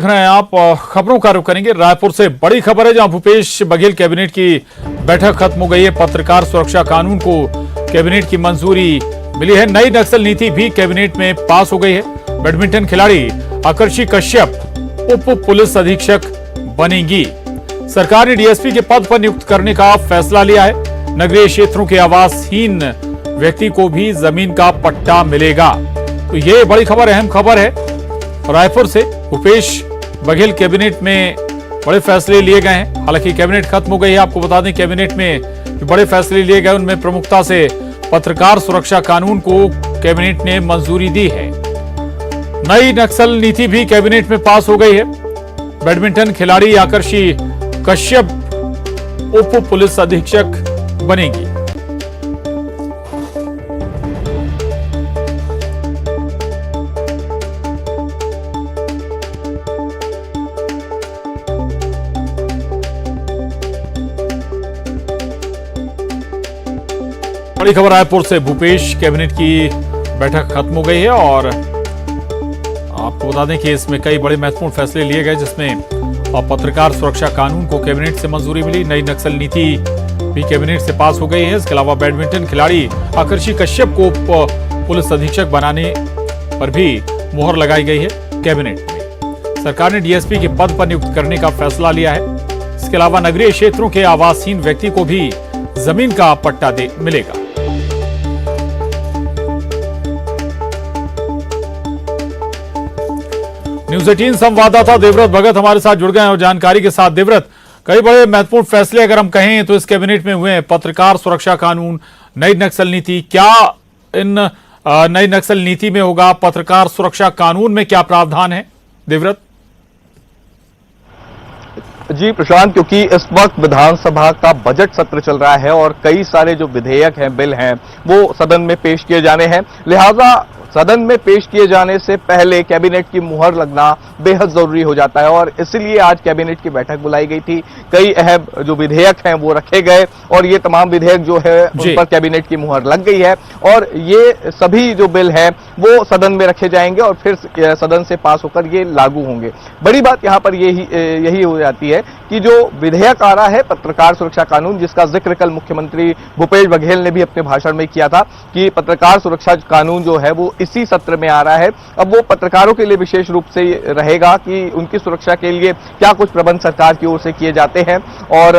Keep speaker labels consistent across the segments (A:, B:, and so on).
A: देख रहे हैं आप खबरों का रुख करेंगे। रायपुर से बड़ी खबर है, जहां भूपेश बघेल कैबिनेट की बैठक खत्म हो गई है। पत्रकार सुरक्षा कानून को कैबिनेट की मंजूरी मिली है। नई नक्सल नीति भी कैबिनेट में पास हो गई है। बैडमिंटन खिलाड़ी आकर्षि कश्यप उप पुलिस अधीक्षक बनेंगी। सरकार ने डीएसपी के पद पर नियुक्त करने का फैसला लिया है। नगरीय क्षेत्रों के आवासहीन व्यक्ति को भी जमीन का पट्टा मिलेगा। तो ये बड़ी खबर, अहम खबर है। रायपुर से भूपेश बघेल कैबिनेट में बड़े फैसले लिए गए हैं। हालांकि कैबिनेट खत्म हो गई है। आपको बता दें, कैबिनेट में जो बड़े फैसले लिए गए उनमें प्रमुखता से पत्रकार सुरक्षा कानून को कैबिनेट ने मंजूरी दी है। नई नक्सल नीति भी कैबिनेट में पास हो गई है। बैडमिंटन खिलाड़ी आकर्षि कश्यप उप पुलिस अधीक्षक बनेगी। बड़ी खबर रायपुर से, भूपेश कैबिनेट की बैठक खत्म हो गई है और आपको बता दें कि इसमें कई बड़े महत्वपूर्ण फैसले लिए गए, जिसमें पत्रकार सुरक्षा कानून को कैबिनेट से मंजूरी मिली। नई नक्सल नीति भी कैबिनेट से पास हो गई है। इसके अलावा बैडमिंटन खिलाड़ी आकर्षि कश्यप को पुलिस अधीक्षक बनाने पर भी मुहर लगाई गई है। कैबिनेट में सरकार ने डीएसपी के पद पर नियुक्त करने का फैसला लिया है। इसके अलावा नगरीय क्षेत्रों के आवासहीन व्यक्ति को भी जमीन का पट्टा मिलेगा। न्यूज 18 संवाददाता देवव्रत भगत हमारे साथ जुड़ गए हैं और जानकारी के साथ। देवव्रत, कई बड़े महत्वपूर्ण फैसले अगर हम कहें तो इस कैबिनेट में हुए हैं। पत्रकार सुरक्षा कानून, नई नक्सल नीति, क्या इन नई नक्सल नीति में होगा? पत्रकार सुरक्षा कानून में क्या प्रावधान है देवव्रत?
B: जी प्रशांत, क्योंकि इस वक्त विधानसभा का बजट सत्र चल रहा है और कई सारे जो विधेयक हैं, बिल हैं, वो सदन में पेश किए जाने हैं। लिहाजा सदन में पेश किए जाने से पहले कैबिनेट की मुहर लगना बेहद जरूरी हो जाता है और इसलिए आज कैबिनेट की बैठक बुलाई गई थी। कई अहम जो विधेयक हैं वो रखे गए और ये तमाम विधेयक जो है उन पर कैबिनेट की मुहर लग गई है और ये सभी जो बिल हैं वो सदन में रखे जाएंगे और फिर सदन से पास होकर ये लागू होंगे। बड़ी बात यहाँ पर यही हो जाती है कि जो विधेयक आ रहा है पत्रकार सुरक्षा कानून, जिसका जिक्र कल मुख्यमंत्री भूपेश बघेल ने भी अपने भाषण में किया था कि पत्रकार सुरक्षा कानून जो है वो इसी सत्र में आ रहा है। अब वो पत्रकारों के लिए विशेष रूप से रहेगा कि उनकी सुरक्षा के लिए क्या कुछ प्रबंध सरकार की ओर से किए जाते हैं और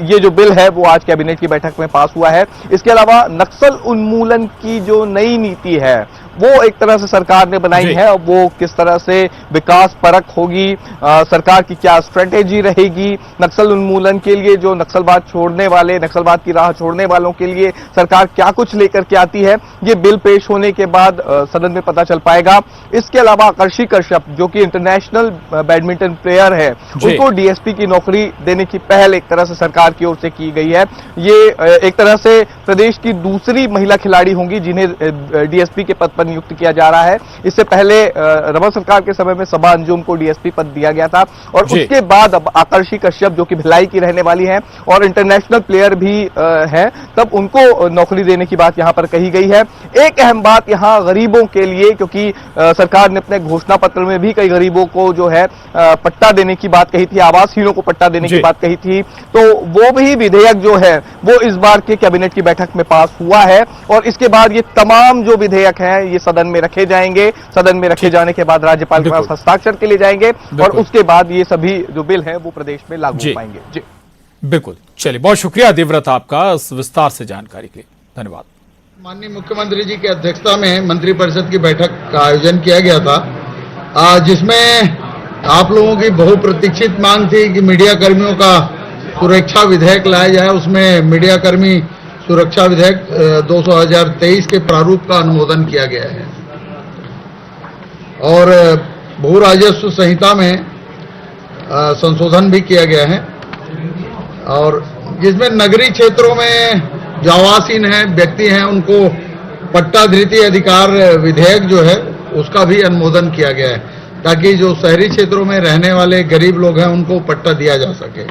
B: ये जो बिल है वो आज कैबिनेट की बैठक में पास हुआ है। इसके अलावा नक्सल उन्मूलन की जो नई नीति है वो एक तरह से सरकार ने बनाई है। अब वो किस तरह से विकास परक होगी, सरकार की क्या स्ट्रेटेजी रहेगी, नक्सल उन्मूलन के लिए जो नक्सलवाद छोड़ने वाले, नक्सलवाद की राह छोड़ने वालों के लिए सरकार क्या कुछ लेकर के आती है, ये बिल पेश होने के बाद सदन में पता चल पाएगा। इसके अलावा आकर्षि कश्यप जो कि इंटरनेशनल बैडमिंटन प्लेयर है, उनको डीएसपी की नौकरी देने की पहल एक तरह से सरकार की ओर से की गई है। ये एक तरह से प्रदेश की दूसरी महिला खिलाड़ी होंगी जिन्हें डीएसपी के पद पर नियुक्त किया जा रहा है। इससे पहले रमन सरकार के समय में सबा अंजुम को डीएसपी पद दिया गया था और उसके बाद अब आकर्षि कश्यप जो कि भिलाई की रहने वाली हैं और इंटरनेशनल प्लेयर भी हैं, तब उनको नौकरी देने की बात यहां पर कही गई है। एक अहम बात यहां गरीबों के लिए, क्योंकि सरकार ने अपने घोषणा पत्र में भी कई गरीबों को जो है पट्टा देने की बात कही थी, आवासहीनों को पट्टा देने की बात कही थी, तो वो भी विधेयक जो है वो इस बार के कैबिनेट की बैठक में पास हुआ है और इसके बाद ये तमाम जो विधेयक हैं ये सदन में रखे जाएंगे। सदन में रखे जाने के बाद राज्यपाल के पास हस्ताक्षर के लिए जाएंगे और उसके बाद ये सभी जो बिल हैं वो प्रदेश में लागू हो पाएंगे। जी बिल्कुल।
A: चलिए, बहुत शुक्रिया देवव्रत आपका इस विस्तार से जानकारी के लिए। धन्यवाद।
C: माननीय मुख्यमंत्री जी की अध्यक्षता में मंत्रिपरिषद की बैठक का आयोजन किया गया था, जिसमें आप लोगों की बहुप्रतीक्षित मांग थी कि मीडिया कर्मियों का सुरक्षा विधेयक लाया जाए। उसमें मीडिया कर्मी सुरक्षा विधेयक 2023 के प्रारूप का अनुमोदन किया गया है और भू राजस्व संहिता में संशोधन भी किया गया है और जिसमें नगरीय क्षेत्रों में जो आवासीन हैं व्यक्ति हैं उनको पट्टा धृति अधिकार विधेयक जो है उसका भी अनुमोदन किया गया है, ताकि जो शहरी क्षेत्रों में रहने वाले गरीब लोग हैं उनको पट्टा दिया जा सके।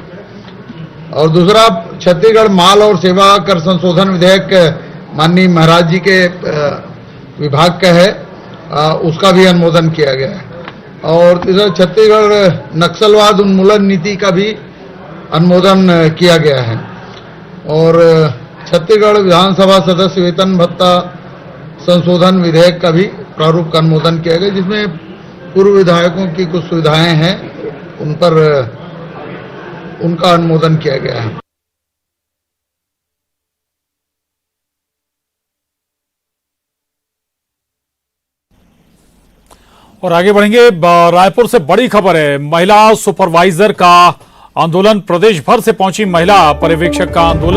C: और दूसरा, छत्तीसगढ़ माल और सेवा कर संशोधन विधेयक माननीय महाराज जी के विभाग का है, उसका भी अनुमोदन किया गया है। और तीसरा छत्तीसगढ़ नक्सलवाद उन्मूलन नीति का भी अनुमोदन किया गया है और छत्तीसगढ़ विधानसभा सदस्य वेतन भत्ता संशोधन विधेयक का भी प्रारूप का अनुमोदन किया गया, जिसमें पूर्व विधायकों की कुछ सुविधाएं हैं उन पर उनका अनुमोदन किया गया है।
A: और आगे बढ़ेंगे। रायपुर से बड़ी खबर है, महिला सुपरवाइजर का आंदोलन, प्रदेश भर से पहुंची महिला पर्यवेक्षक का आंदोलन।